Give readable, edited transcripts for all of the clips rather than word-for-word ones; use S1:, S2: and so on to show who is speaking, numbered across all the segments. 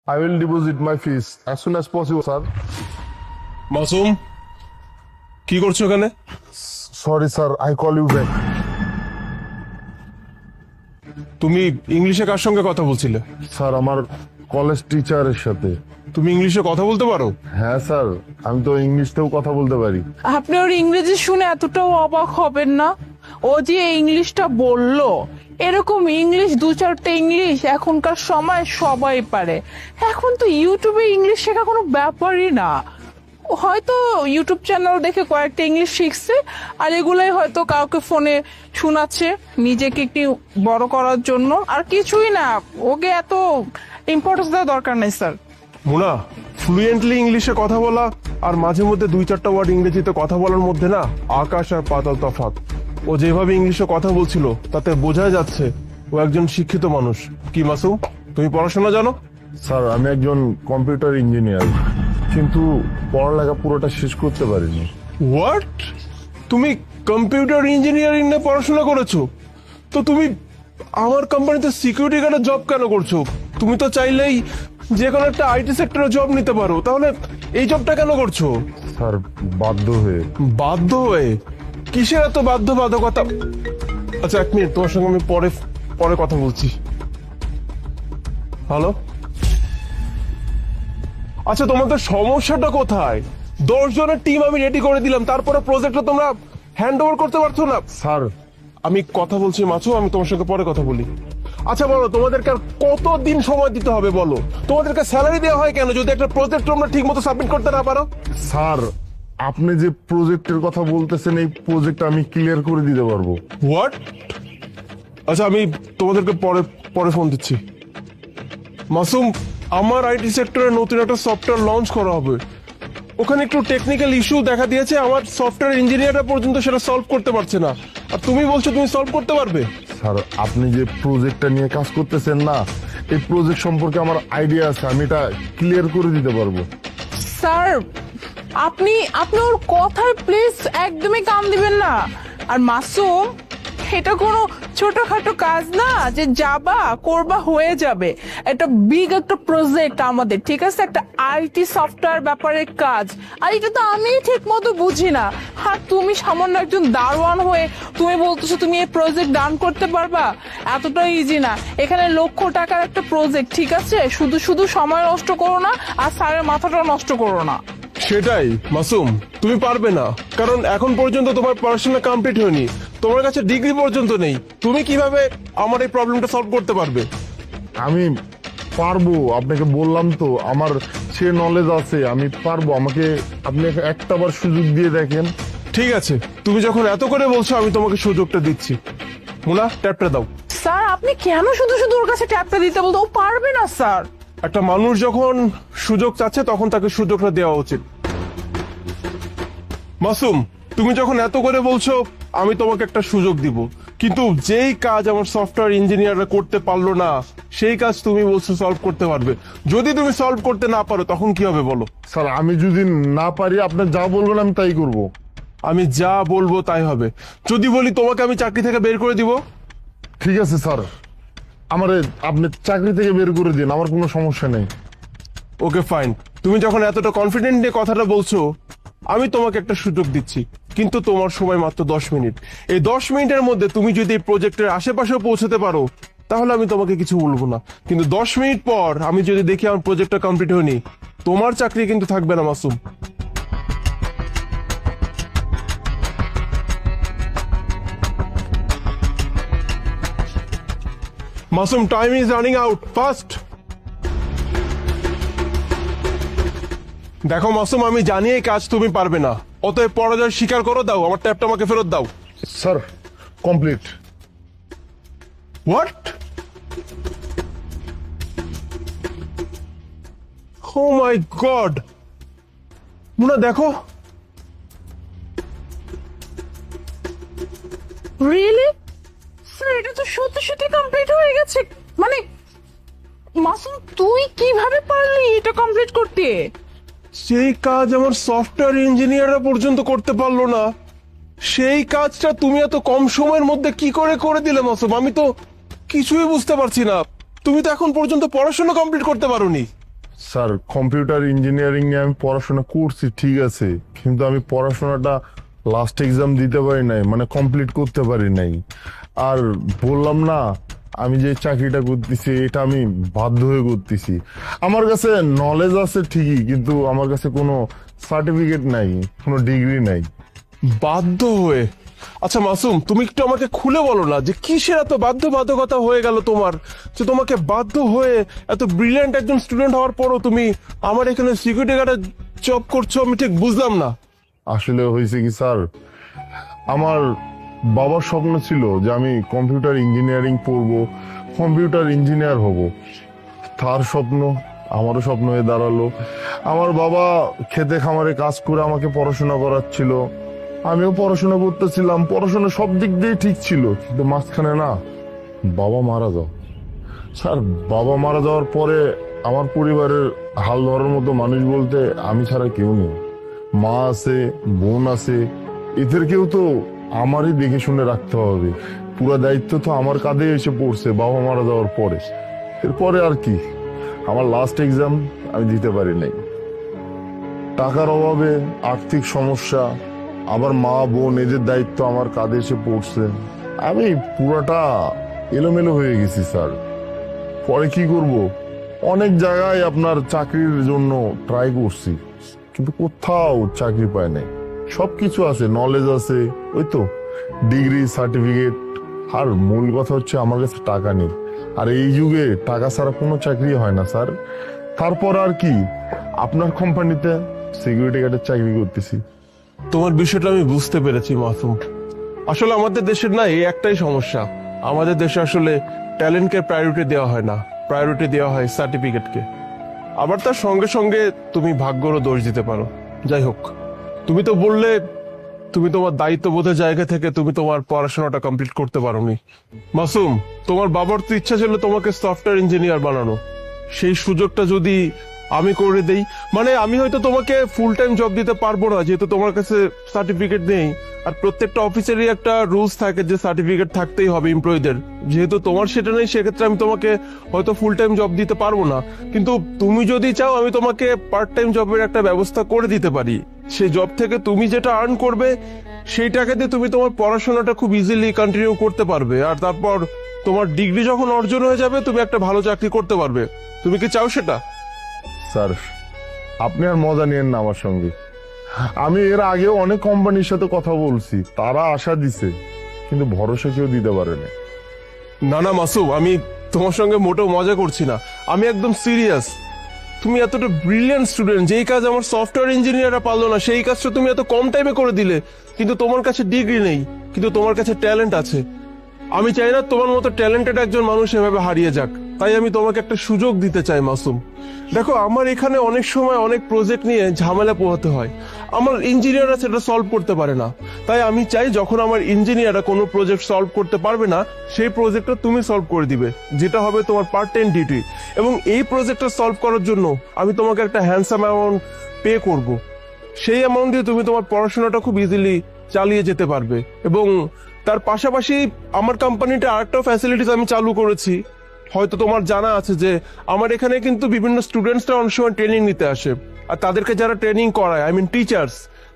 S1: I will deposit my fees as soon as possible, sir.
S2: Masum, কি করছো এখানে?
S1: Sorry, sir. I call you back.
S2: তুমি ইংলিশে কার সঙ্গে কথা বলছিলে?
S1: স্যার আমার কলেজ টিচারের সাথে।
S2: তুমি ইংলিশে কথা বলতে পারো?
S1: হ্যাঁ স্যার, আমি তো ইংলিশতেও কথা বলতে পারি।
S3: আপনি ওর ইংরেজি শুনে এতটাও অবাক হবেন না। ও যে ইংলিশটা বললো, এরকম ইংলিশ দু চারটে ইংলিশ এখনকার সময় সবাই পারে। এখন তো ইউটিউবে ইংলিশ শেখা কোনো ব্যাপারই না। হয়তো ইউটিউব চ্যানেল দেখে কয়েকটা ইংলিশ শিখছে, আর এগুলাই হয়তো কাউকে ফোনে শোনাচ্ছে নিজেকে একটু বড় করার জন্য, আর কিছুই না। ওকে এত ইম্পর্টেন্স দেওয়ার দরকার নেই স্যার।
S2: মুনা, ফ্লুয়েন্টলি ইংলিশে কথা বলা আর মাঝে মধ্যে দুই চারটা ওয়ার্ড ইংরেজিতে কথা বলার মধ্যে না আকাশ আর পাতাল তফাৎ। ও যেভাবে ইংলিশে কথা বলছিল তাতে বোঝা যাচ্ছে ও একজন শিক্ষিত মানুষ। কি মাসুম, তুমি পড়াশোনা জানো?
S1: স্যার আমি একজন কম্পিউটার ইঞ্জিনিয়ার, কিন্তু পড়ালেখা পুরোটা শেষ করতে পারিনি।
S2: হোয়াট? তুমি কম্পিউটার ইঞ্জিনিয়ারিং নিয়ে পড়াশোনা করেছো? তো তুমি আমার কোম্পানিতে সিকিউরিটি গার্ডের জব কেন করছো? তুমি তো চাইলেই যে কোনো একটা আইটি সেক্টরে জব নিতে পারো, তাহলে এই জবটা কেন করছো?
S1: স্যার বাধ্য হয়ে।
S2: বাধ্য হয়ে? কিসের এত বাধ্যবাধকতা? আচ্ছা এক মিনিট, তোমার সঙ্গে আমি পরে পরে কথা বলছি। হ্যালো, আচ্ছা তোমাদের সমস্যাটা কোথায়? 10 জনের টিম আমি রেডি করে দিলাম, তারপরে প্রজেক্টটা তোমরা হ্যান্ড ওভার করতে পারছো না।
S1: স্যার
S2: আমি কথা বলছি মাছু, আমি তোমার সঙ্গে পরে কথা বলি। আচ্ছা বলো, তোমাদেরকে আর কতদিন সময় দিতে হবে বলো? তোমাদেরকে স্যালারি দেওয়া হয় কেন যদি একটা প্রজেক্ট তোমরা ঠিক মতো সাবমিট করতে না পারো?
S1: স্যার আপনি যে প্রজেক্টের কথা বলতেছেন, এই প্রজেক্ট আমি ক্লিয়ার করে দিতে পারবো।
S2: হোয়াট? আচ্ছা আমি তোমাদেরকে পরে পরে ফোন দিচ্ছি। মাসুম, আমার আইটি সেক্টরে নতুন একটা সফটওয়্যার লঞ্চ করা হবে। ওখানে একটু টেকনিক্যাল ইস্যু দেখা দিয়েছে, আমার সফটওয়্যার ইঞ্জিনিয়াররা পর্যন্ত সেটা সলভ করতে পারছে না, আর তুমি বলছো তুমি সলভ করতে পারবে?
S1: স্যার আপনি যে প্রজেক্টটা নিয়ে কাজ করতেছেন না, এই প্রজেক্ট সম্পর্কে আমার আইডিয়া আছে, আমি এটা ক্লিয়ার করে দিতে পারবো।
S3: স্যার আপনি আপনি ওর কথায় প্লিজ একদমই কান দিবেন না। আর মাসুম, এটা কোনো ছোটখাটো কাজ না যে যাবা করবা হয়ে যাবে। এটা বিগ একটা প্রজেক্ট আমাদের, ঠিক আছে? একটা আইটি সফটওয়্যার ব্যাপারে কাজ, আর এটা তো আমি ঠিক মতো বুঝি না। আর তুমি সামান্য একজন দারোয়ান হয়ে তুমি বলতেছো তুমি এই প্রজেক্ট ডান করতে পারবা? এতটা ইজি না। এখানে লক্ষ টাকার একটা প্রজেক্ট, ঠিক আছে? শুধু শুধু সময় নষ্ট করো না, আর স্যারের মাথাটা নষ্ট করো না।
S2: সেটাই মাসুম, তুমি পারবে না, কারণ এখন পর্যন্ত তোমার পড়াশোনা কমপ্লিট হয়নি, তোমার কাছে ডিগ্রি পর্যন্ত নেই। তুমি কিভাবে আমার এই প্রবলেমটা সলভ করতে পারবে?
S1: আমি পারবো, আপনাকে বললাম তো আমার সে নলেজ আছে, আমি পারবো। আমাকে আপনি একটা বার সুযোগ দিয়ে দেখেন।
S2: ঠিক আছে, তুমি যখন এত করে বলছো আমি তোমাকে সুযোগটা দিচ্ছি। মুনা, ট্যাপটা দাও।
S3: স্যার আপনি কেন শুধু শুধু ওর কাছে ট্যাপটা দিতে বলতে? ও পারবে না স্যার।
S2: একটা মানুষ যখন সুযোগ চাচ্ছে তখন তাকে সুযোগটা দেওয়া উচিত। মাসুম, তুমি যখন এত করে বলছো আমি তোমাকে একটা সুযোগ দিব, কিন্তু যেই কাজ আমার সফটওয়্যার ইঞ্জিনিয়াররা করতে পারলো না সেই কাজ তুমি বলছো সলভ করতে পারবে। যদি তুমি সলভ করতে না পারো তখন কি হবে বলো?
S1: স্যার আমি যদি না পারি, আপনি যা বলবেন আমি তাই করব।
S2: আমি যা বলবো তাই হবে। যদি বলি তোমাকে আমি চাকরি থেকে বের করে দিব?
S1: ঠিক আছে স্যার, আমারে আপনি চাকরি থেকে বের করে দিন, আমার কোনো সমস্যা নেই।
S2: ওকে ফাইন, তুমি যখন এতটা কনফিডেন্ট নিয়ে কথাটা বলছো আমি তোমাকে একটা সুযোগ দিচ্ছি, কিন্তু তোমার সময় মাত্র 10 মিনিট। এই 10 মিনিটের মধ্যে তুমি যদি এই প্রজেক্টের আশেপাশেও পৌঁছতে পারো তাহলে আমি তোমাকে কিছু বলবো না, কিন্তু 10 মিনিট পর আমি যদি দেখি আমার প্রজেক্টটা কমপ্লিট হয়নি, তোমার চাকরি কিন্তু থাকবে না Masum. Masum, time is running out, fast. দেখো মাসুম, আমি জানি এই কাজ তুমি পারবে না, অতএব পরাজয় স্বীকার করো, দাও আমার ট্যাপটা, আমাকে ফেরত দাও।
S1: Sir complete.
S2: What? Oh my God! Muna দেখো।
S3: রিয়েলি স্যার, এটা তো সত্যি সত্যি কমপ্লিট হয়ে গেছে। মানে মাসুম, তুই কিভাবে পারলি এটা কমপ্লিট করতে?
S2: সেই কাজ আমার সফটওয়্যার ইঞ্জিনিয়াররা পর্যন্ত করতে পারলো না, সেই কাজটা তুমি এত কম সময়ের মধ্যে কি করে করে দিলে মাসুম? আমি তো কিছুই বুঝতে পারছি না। তুমি তো এখন পর্যন্ত পড়াশোনা কমপ্লিট করতে পারোনি।
S1: স্যার কম্পিউটার ইঞ্জিনিয়ারিং নিয়ে আমি পড়াশোনা করছি ঠিক আছে, কিন্তু আমি পড়াশোনাটা লাস্ট এক্সাম দিতে পারি নাই, মানে কমপ্লিট করতে পারি নাই। আর বললাম না, আমি যে চাকরিটা করতেছি এটা আমি বাধ্য হয়ে করতেছি। আমার কাছে নলেজ আছে ঠিকই, কিন্তু আমার কাছে কোনো সার্টিফিকেট নাই, কোনো ডিগ্রি নাই।
S2: বাধ্য হয়ে? আচ্ছা মাসুম, তুমি একটু আমাকে খুলে বলো না যে কিসের এত বাধ্যবাধকতা হয়ে গেল তোমার, যে তোমাকে বাধ্য হয়ে এত ব্রিলিয়ান্ট একজন স্টুডেন্ট হওয়ার পরও তুমি আমার এখানে সিকিউরিটি গার্ডে জব করছো? আমি ঠিক বুঝলাম না।
S1: আসলে হয়েছে কি স্যার, আমার বাবার স্বপ্ন ছিল যে আমি কম্পিউটার ইঞ্জিনিয়ারিং পড়বো, কম্পিউটার ইঞ্জিনিয়ার হব। তার স্বপ্ন আমারও স্বপ্ন হয়ে দাঁড়ালো। আমার বাবা খেতে খামারে কাজ করে আমাকে পড়াশোনা করাচ্ছিল, আমিও পড়াশোনা করতেছিলাম, পড়াশোনা সব দিক দিয়ে ঠিক ছিল, কিন্তু মাঝখানে না বাবা মারা যাও। স্যার বাবা মারা যাওয়ার পরে আমার পরিবারের হাল ধরার মতো মানুষ বলতে আমি ছাড়া কেউ নেই। মা আছে, বোন আছে, এদেরকেও তো আমারই দেখে শুনে রাখতে হবে। পুরো দায়িত্ব তো আমার কাঁধে এসে পড়ছে বাবা মারা যাওয়ার পরে। এরপরে আর কি, আমার লাস্ট এক্সাম আমি দিতে পারি নাই, টাকার অভাবে, আর্থিক সমস্যা, আবার মা বোন এদের দায়িত্ব আমার কাঁধে এসে পড়ছে। আমি পুরাটা এলোমেলো হয়ে গেছি স্যার। পরে কি করব, অনেক জায়গায় আপনার চাকরির জন্য ট্রাই করছি, কিন্তু কোথাও চাকরি পায় নাই। সবকিছু আছে, নলেজ আছে, ওই তো ডিগ্রি সার্টিফিকেট, আর মূল কথা হচ্ছে আমার কাছে টাকা নেই। আর এই যুগে টাকা ছাড়া কোনো চাকরি হয় না স্যার। তারপর আর কি, আপনার কোম্পানিতে সিকিউরিটি গার্ডের চাকরি করতেছি।
S2: তোমার বিষয়টা আমি বুঝতে পেরেছি মাসুম। আসলে আমাদের দেশের না এই একটাই সমস্যা, আমাদের দেশে আসলে ট্যালেন্টকে প্রায়োরিটি দেওয়া হয় না, প্রায়োরিটি দেওয়া হয় সার্টিফিকেটকে। আবার তার সঙ্গে সঙ্গে তুমি ভাগ্যরও দোষ দিতে পারো। যাই হোক, তুমি তো বললে তুমি তোমার দায়িত্ববোধের জায়গা থেকে তুমি তোমার পড়াশোনাটা কমপ্লিট করতে পারোনি। মাসুম, তোমার বাবার তো ইচ্ছা ছিল তোমাকে সফটওয়্যার ইঞ্জিনিয়ার বানানো, সেই সুযোগটা যদি আমি করে দেই, মানে আমি হয়তো তোমাকে ফুল টাইম জব দিতে পারবো না যেহেতু তোমার কাছে সার্টিফিকেট নেই, আর প্রত্যেকটা অফিসেরই একটা রুলস থাকে যে সার্টিফিকেট থাকতেই হবে এমপ্লয়ীদের, যেহেতু তোমার সেটা নেই সেক্ষেত্রে আমি তোমাকে হয়তো ফুল টাইম জব দিতে পারবো না। কিন্তু তুমি যদি চাও আমি তোমাকে পার্ট টাইম জবের একটা ব্যবস্থা করে দিতে পারি। সেই জব থেকে তুমি যেটা আর্ন করবে সেই টাকা দিয়ে তুমি তোমার পড়াশোনাটা খুব ইজিলি কন্টিনিউ করতে পারবে, আর তারপর তোমার ডিগ্রি যখন অর্জন হয়ে যাবে তুমি একটা ভালো চাকরি করতে পারবে। তুমি কি চাও সেটা?
S1: স্যার আপনি আর মজা নিয়েন না আমার সঙ্গে। আমি এর আগেও অনেক কোম্পানির সাথে কথা বলছি, তারা আশা দিছে, কিন্তু ভরসা কেউ দিতে পারে না।
S2: না না মাসুম, আমি তোমার সঙ্গে মোটেও মজা করছি না, আমি একদম সিরিয়াস। তুমি এতটা ব্রিলিয়ান্ট স্টুডেন্ট, যেই কাজ আমার সফটওয়্যার ইঞ্জিনিয়াররা পারলো না সেই কাজটা তুমি এত কম টাইমে করে দিলে, কিন্তু তোমার কাছে ডিগ্রি নেই, কিন্তু তোমার কাছে ট্যালেন্ট আছে। আমি চাই না তোমার মতো ট্যালেন্টেড একজন মানুষ এভাবে হারিয়ে যাক, তাই আমি তোমাকে একটা সুযোগ দিতে চাই মাসুম। দেখো, আমার এখানে অনেক সময় অনেক প্রজেক্ট নিয়ে ঝামেলা পোহাতে হয়, আমার ইঞ্জিনিয়াররা সেটা সলভ করতে পারে না। তাই আমি চাই যখন আমার ইঞ্জিনিয়াররা কোনো প্রজেক্ট সলভ করতে পারবে না সেই প্রজেক্টটা তুমি সলভ করে দিবে, যেটা হবে তোমার পার্ট টাইম ডিউটি। এবং এই প্রজেক্টটা সলভ করার জন্য আমি তোমাকে একটা হ্যান্ডসাম অ্যামাউন্ট পে করব। সেই অ্যামাউন্ট দিয়ে তুমি তোমার পড়াশোনাটা খুব ইজিলি চালিয়ে যেতে পারবে। এবং তার পাশাপাশি আমার কোম্পানিতে আরেকটা ফ্যাসিলিটিস আমি চালু করেছি, হয়তো তোমার জানা আছে যে আমার এখানে কিন্তু বিভিন্ন স্টুডেন্টসরা অনেক সময় ট্রেনিং নিতে আসে, আর তাদেরকে যারা ট্রেনিং করায়, আই মিন টিচার্স,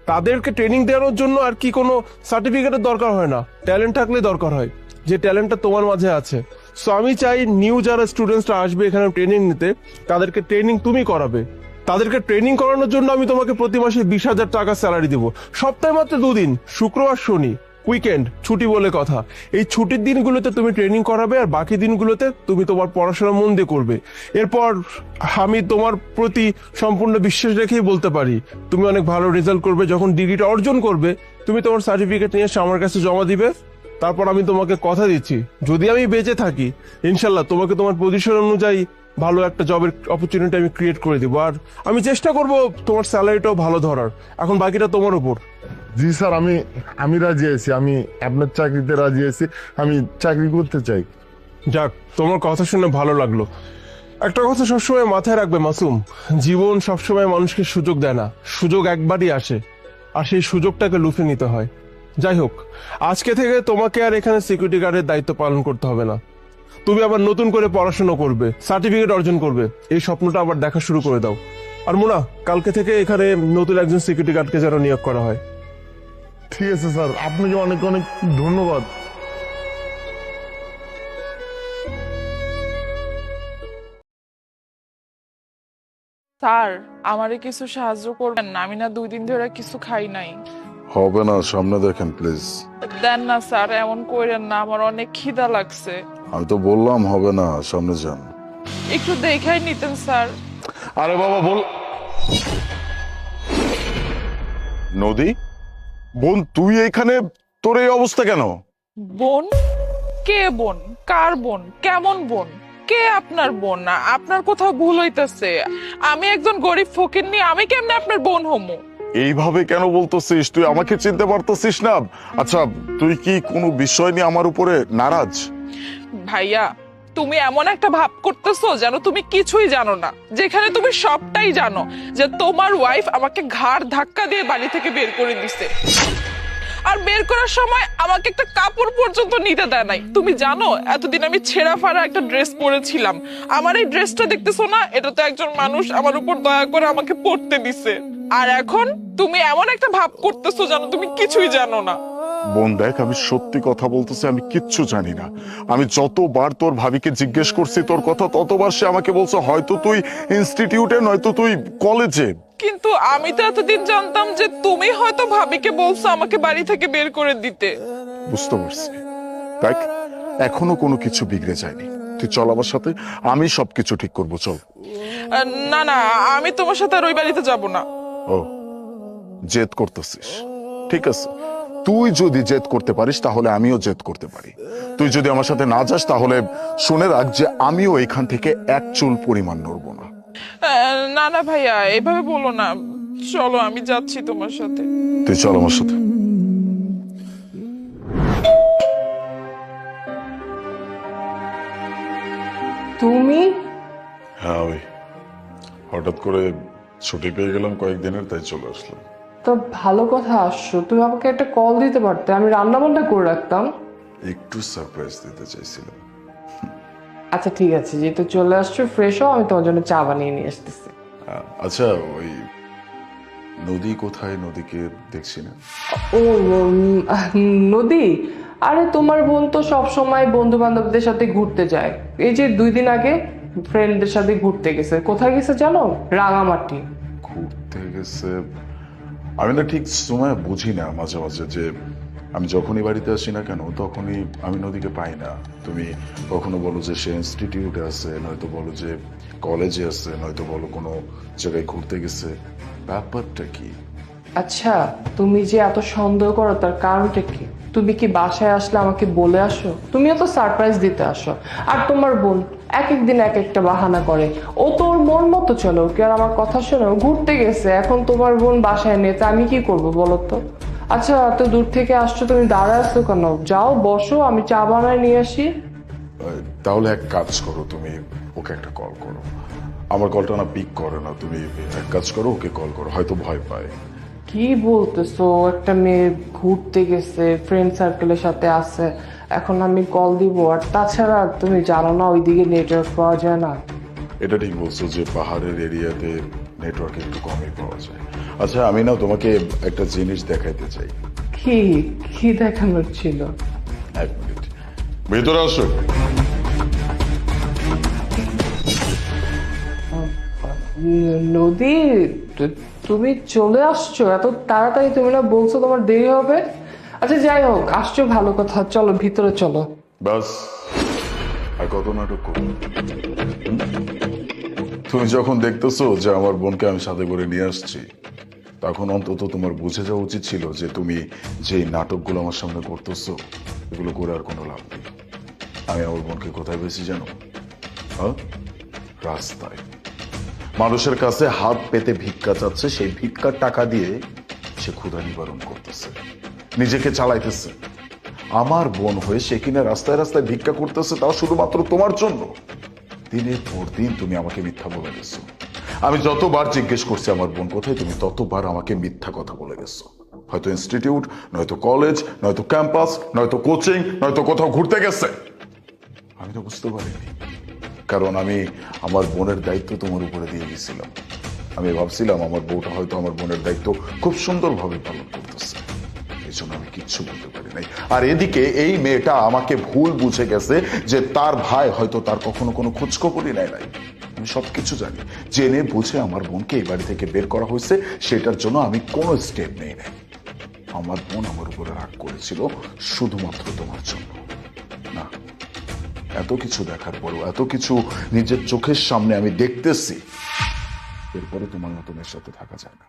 S2: তাদেরকে ট্রেনিং দেওয়ার জন্য আর কি কোনো সার্টিফিকেটের দরকার হয় না, ট্যালেন্ট থাকলে দরকার হয়, যে ট্যালেন্টটা তোমার মাঝে আছে। সো আমি চাই নিউ যারা স্টুডেন্টসরা আসবে এখানে ট্রেনিং নিতে, তাদেরকে ট্রেনিং তুমি করাবে। তাদেরকে ট্রেনিং করানোর জন্য আমি তোমাকে প্রতি মাসে 20,000 টাকা স্যালারি দিব, সপ্তাহে মাত্র 2 দিন, শুক্রবার শনি, উইকেন্ড ছুটি বলে কথা। এই ছুটির দিনগুলোতে তুমি ট্রেনিং করাবে, আর বাকি দিনগুলোতে তুমি তোমার পড়াশোনা মন দিয়ে করবে। এরপর আমি তোমার প্রতি সম্পূর্ণ বিশ্বাস রেখেই বলতে পারি তুমি অনেক ভালো রেজাল্ট করবে। যখন ডিগ্রিটা অর্জন করবে তুমি তোমার সার্টিফিকেট নিয়ে এসে আমার কাছে জমা দিবে। তারপর আমি তোমাকে কথা দিচ্ছি, যদি আমি বেঁচে থাকি ইনশাল্লাহ তোমাকে তোমার পজিশন অনুযায়ী ভালো একটা জবের অপরচুনিটি আমি ক্রিয়েট করে দিব, আর আমি চেষ্টা করব তোমার স্যালারিটাও ভালো ধরার। এখন বাকিটা তোমার উপর।
S1: জি স্যার, আমি রাজি আছি, আমি আপনার চাকরিতে রাজি আছি, আমি চাকরি করতে চাই।
S2: যাক, তোমার কথা শুনে ভালো লাগলো। একটা কথা সবসময় মাথায় রাখবে মাসুম, জীবন সবসময় মানুষকে সুযোগ দেয় না, সুযোগ একবারই আসে, আর সেই সুযোগটাকে লুফে নিতে হয়। যাই হোক, আজকে থেকে তোমাকে আর এখানে সিকিউরিটি গার্ডের দায়িত্ব পালন করতে হবে না। তুমি আবার নতুন করে পড়াশোনা করবে, সার্টিফিকেট অর্জন করবে, এই স্বপ্নটা আবার দেখা শুরু করে দাও। আর মোনা, কালকে থেকে এখানে নতুন একজন সিকিউরিটি গার্ডকে যেন নিয়োগ করা হয়।
S1: ঠিক আছে স্যার, আপনাকে অনেক অনেক ধন্যবাদ।
S3: স্যার, আমারে কিছু সাহায্য করবেন না? আমি না 2 দিন ধরে কিছু খাই নাই।
S4: হবে না, সামনে দেখেন প্লিজ।
S3: দেন না স্যার, এমন কইরেন না, আমার অনেক খিদা লাগছে।
S4: আমি তো বললাম হবে না, সামনে যান।
S3: একটু দেখাই নিতেন স্যার।
S4: আরে বাবা বল। নদী, বোন তুই এখানে, তোর এই অবস্থা কেন?
S3: বোন? কে বোন? কার বোন? কেমন বোন? কে আপনার বোন? না, আপনার কোথাও ভুল হইতেছে। আমি একজন গরিব ফকিন্নি, আমি কেমনে আপনার বোন হমু?
S4: এইভাবে কেন বলতেছিস? তুই আমাকে চিনতে পারতেছিস না? আচ্ছা, তুই কি কোনো বিষয় নিয়ে আমার উপরে নারাজ?
S3: ভাইয়া, তুমি এমন একটা ভাব করতেছো যেন তুমি কিছুই জানো না, যেখানে তুমি সবটাই জানো। যে তোমার ওয়াইফ আমাকে ঘাড় ধাক্কা দিয়ে বাড়ি থেকে বের করে দিছে, আর বের করার সময় আমাকে একটা কাপড় পর্যন্ত নিতে দেয় নাই। তুমি জানো এতদিন আমি ছেঁড়া ফাড়া একটা ড্রেস পরেছিলাম। আমার এই ড্রেসটা দেখতেছো না, এটা তো একজন মানুষ আমার উপর দয়া করে আমাকে পরতে দিছে। আর এখন তুমি এমন একটা ভাব করতেছো যেন তুমি কিছুই জানো না।
S4: বোন দেখ, আমি সত্যি কথা বলতেছি, আমি কিচ্ছু জানি না। আমি যতবার তোর ভাবিকে জিজ্ঞেস করছি তোর কথা, ততবার সে আমাকে বলছে হয়তো তুই ইনস্টিটিউটে, নয়তো তুই কলেজে।
S3: কিন্তু আমি তো এতদিন জানতাম যে তুমি হয়তো ভাবিকে বলছো আমাকে বাড়ি থেকে বের করে দিতে।
S4: বুঝতে পারছি। দেখ, এখনো কোনো কিছু বিগড়ে যায়নি। তুই চল আমার সাথে, আমি সবকিছু ঠিক করবো, চল।
S3: না না, আমি তোমার সাথে আর ওই বাড়িতে যাব না।
S4: ও, জেদ করতেছিস? ঠিক আছে, তুই যদি জেদ করতে পারিস তাহলে আমিও জেদ করতে পারি। তুই যদি আমার সাথে না যাস তাহলে শুনে রাখ যে আমিও এখান থেকে এক চুল পরিমাণ নড়বো না।
S3: না না ভাইয়া, এভাবে বলো না। চলো, আমি যাচ্ছি তোমার সাথে।
S4: তুই চল আমার সাথে।
S5: তুমি?
S4: হ্যাঁ, ওই হঠাৎ করে ছুটি পেয়ে গেলাম কয়েকদিনের, তাই চলে আসলাম।
S5: তো ভালো কথা আসছো, তুমি আমাকে একটা কল দিতে পারতে, আমি রান্না বান্না করে রাখতাম।
S4: একটু সারপ্রাইজ দিতে চাইছিলাম।
S5: আচ্ছা ঠিক আছে, যেহেতু চলে আসছো, ফ্রেশ হও, আমি তোমার জন্য চা বানিয়ে নিয়ে আসতেছি।
S4: আচ্ছা, ওই নদী কোথায়? নদীকে দেখছি না।
S5: ও নদী, আরে তোমার বোন তো সব সময় বন্ধু বান্ধবদের সাথে ঘুরতে যায়। এই যে 2 দিন আগে ফ্রেন্ডদের সাথে ঘুরতে গেছে। কোথায় গেছে জানো? রাঙামাটি।
S4: ঘুরতে গেছে? আমি না ঠিক সময় বুঝি না মাঝে মাঝে, যে আমি যখনই বাড়িতে আসি না কেন তখনই আমি নদীকে পাই না। তুমি কখনো বলো যে সে ইনস্টিটিউটে আছে, নয়তো বলো যে কলেজে আছে, নয়তো বলো কোনো জায়গায় ঘুরতে গেছে। ব্যাপারটা কি?
S5: আচ্ছা, তুমি যে এত সন্দেহ করো তার কারণটা কি? তুমি কি বাসায় আসলে আমাকে বলে আসো? তুমিও তো সারপ্রাইজ দিতে আসো। আর তোমার বোন এক এক দিন এক একটা বাহানা করে। ও তো ওর মন মতো চলো, কি আর আমার কথা শোনো? ঘুরতে গেছে, এখন তোমার বোন বাসায় নেই, তা আমি কি করবো বলো তো? আচ্ছা, এত দূর থেকে আসছো, তুমি দাঁড়ায় আসছো কেন? যাও বসো, আমি চা বানায় নিয়ে আসি।
S4: তাহলে এক কাজ করো, তুমি ওকে একটা কল করো। আমার কলটা না পিক করে না, তুমি এক কাজ করো, ওকে কল করো, হয়তো ভয় পায়।
S5: কি বলতেছো? একটা মেয়ে ঘুরতে গেছে, ফ্রেন্ড সার্কেলের সাথে আছে, এখন আমি কল দিব? আর তাছাড়া তুমি জানো না ওইদিকে নেটওয়ার্ক পাওয়া যায় না।
S4: এটা ঠিক বলছো যে পাহাড়ের এরিয়াতে নেটওয়ার্ক একটু কমই পাওয়া যায়। আচ্ছা, আমি না তোমাকে একটা জিনিস দেখাইতে চাই।
S5: কি কি দেখানোর ছিল?
S4: এক মিনিট, ভেতরে আসো।
S5: নদী, তুমি চলে আসছো এত তাড়াতাড়ি? তুমি না বলছো তোমার দেরি হবে? আচ্ছা যাই হোক, আসছো ভালো কথা, চলো ভিতরে চলো।
S4: বাস, আর কত নাটক করো? তুমি যখন দেখতেছো যে আমার বোনকে আমি সাথে করে নিয়ে আসছি, তখন অন্তত তোমার বুঝে যাওয়া উচিত ছিল যে তুমি যে নাটকগুলো আমার সামনে করতেছো এগুলো করে আর কোনো লাভ নেই। আমি আমার বোনকে কোথায় পেয়েছি জানো? হ্যাঁ, রাস্তায় মানুষের কাছে হাত পেতে ভিক্ষা চাচ্ছে, সেই ভিক্ষার টাকা দিয়ে সে ক্ষুধা নিবারণ করতেছে, নিজেকে চালাইতেছে। আমার বোন হয়ে সে কিনা রাস্তায় রাস্তায় ভিক্ষা করতেছে, তাও শুধুমাত্র তোমার জন্য। দিনের পর দিন তুমি আমাকে মিথ্যা বলে গেছো। আমি যতবার জিজ্ঞেস করছি আমার বোন কোথায়, তুমি ততবার আমাকে মিথ্যা কথা বলে গেছো। হয়তো ইনস্টিটিউট, নয়তো কলেজ, নয়তো ক্যাম্পাস, নয়তো কোচিং, নয়তো কোথাও ঘুরতে গেছে। আমি তো বুঝতে পারিনি, কারণ আমি আমার বোনের দায়িত্ব তোমার উপরে দিয়ে গেছিলাম। আমি ভাবছিলাম আমার বউটা হয়তো আমার বোনের দায়িত্ব খুব সুন্দরভাবে পালন করতেছে, এই জন্য আমি কিচ্ছু বলতে পারি নাই। আর এদিকে এই মেয়েটা আমাকে ভুল বুঝে গেছে যে তার ভাই হয়তো তার কখনো কোনো খোঁজখবরই নেয় নাই। আমি সবকিছু জানি, জেনে বুঝে আমার বোনকে এই বাড়ি থেকে বের করা হয়েছে, সেটার জন্য আমি কোনো স্টেপ নেই নাই। আমার বোন আমার উপরে রাগ করেছিল শুধুমাত্র তোমার জন্য। না, এত কিছু দেখার পরেও, এত কিছু নিজের চোখের সামনে আমি দেখতেছি, এরপরে তোমার মতো মেয়ের সাথে থাকা যায় না।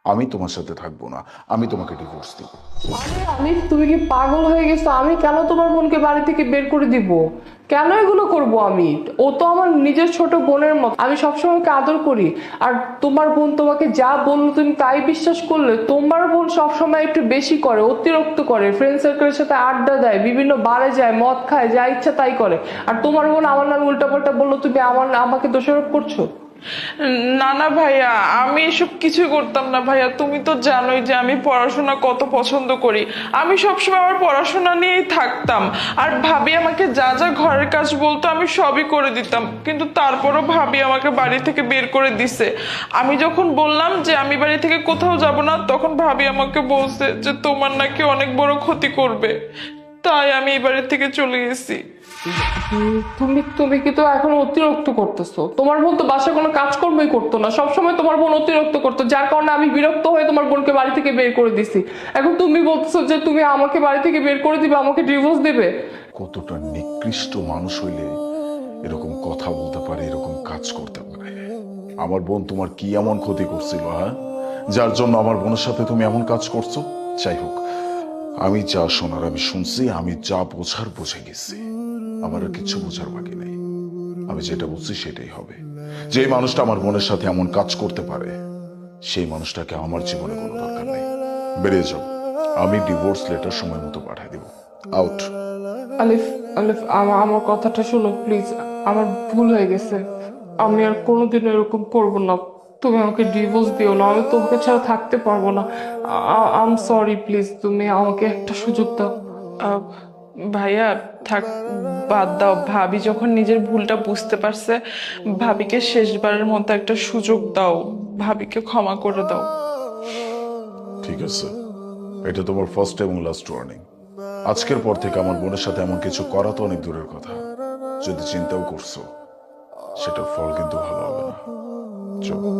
S4: আমি তোমার সাথে থাকবো না, আমি তোমাকে ডিভোর্স দেব।
S5: আমি, তুমি কি পাগল হয়ে গেছো? আমি কেন তোমার বোনকে বাড়ি থেকে বের করে দিব? কেন এগুলো করব আমি? ও তো আমার নিজের ছোট বোনের মতো, আমি সবসময় ওকে আদর করি। আর তোমার বোন তোমাকে যা বললো তুমি তাই বিশ্বাস করলে? তোমার বোন সবসময় একটু বেশি করে, অতিরিক্ত করে, ফ্রেন্ড সার্কেলের সাথে আড্ডা দেয়, বিভিন্ন বারে যায়, মদ খায়, যা ইচ্ছা তাই করে। আর তোমার বোন আমার নামে উল্টাপাল্টা বললো, তুমি আমাকে দোষারোপ করছো।
S3: না না ভাইয়া, আমি এসব কিছু করতাম না ভাইয়া। তুমি তো জানোই যে আমি পড়াশোনা কত পছন্দ করি। আমি সবসময় আমার পড়াশোনা নিয়েই থাকতাম। আর ভাবি আমাকে যা যা ঘরের কাজ বলতো আমি সবই করে দিতাম, কিন্তু তারপরও ভাবি আমাকে বাড়ি থেকে বের করে দিছে। আমি যখন বললাম যে আমি বাড়ি থেকে কোথাও যাব না, তখন ভাবি আমাকে বলছে যে তোমার নাকি অনেক বড় ক্ষতি করবে, তাই আমি এই বাড়ি থেকে চলে গেছি।
S5: তুমি কি তো এখন অতিরিক্ত করতেছো? তোমার বোন তো বাসায় কোনো কাজকর্মই করতো না, সবসময় তোমার বোন অতিরিক্ত করতো, যার কারণে আমি বিরক্ত হয়ে তোমার বোনকে বাড়ি থেকে বের করে দিছি। এখন তুমি বলতেছো যে তুমি আমাকে বাড়ি থেকে বের করে দিবে, আমাকে ডিভোর্স দেবে?
S4: কতটা নিকৃষ্ট মানুষ হইলে এরকম কথা বলতে পারে, এরকম কাজ করতে পারে? আমার বোন তোমার কি এমন ক্ষতি করছিল, হ্যাঁ, যার জন্য আমার বোনের সাথে তুমি এমন কাজ করছো? যাই হোক, আমি যা শোনার আমি শুনছি, আমি যা বোঝার বুঝে গেছি, আমার আর কিছু বোঝার বাকি নেই। আমি যেটা বুঝছি সেটাই হবে। যে মানুষটা আমার বোনের সাথে এমন কাজ করতে পারে, সেই মানুষটাকে আমার জীবনে কোনো দরকার নেই। বেরিয়ে যাও, আমি ডিভোর্স লেটার সময় মতো পাঠিয়ে দিব। আউট।
S5: আলিফ, আলিফ, আমার কথাটা শোনো প্লিজ। আমার ভুল হয়ে গেছে, আমি আর কোনোদিন এরকম করবো না। তুমি আমাকে ডিভোর্স দিও না, আমি তোমাকে ছাড়া থাকতে পারবো না। আম সরি, প্লিজ তুমি আমাকে একটা সুযোগ দাও।
S3: আহ, ভাইয়া থাক, বাদ দাও। ভাবি যখন নিজের ভুলটা বুঝতে পারছে, ভাবিকে শেষবারের মতো একটা সুযোগ দাও, ভাবিকে ক্ষমা করে দাও।
S4: ঠিক আছে, এটা তোমার ফার্স্ট এবং লাস্ট ওয়ার্নিং। আজকের পর থেকে আমার বোনের সাথে এমন কিছু করা তো অনেক দূরের কথা, যদি চিন্তাও করছো সেটার ফল কিন্তু ভালো হবে না। চলো।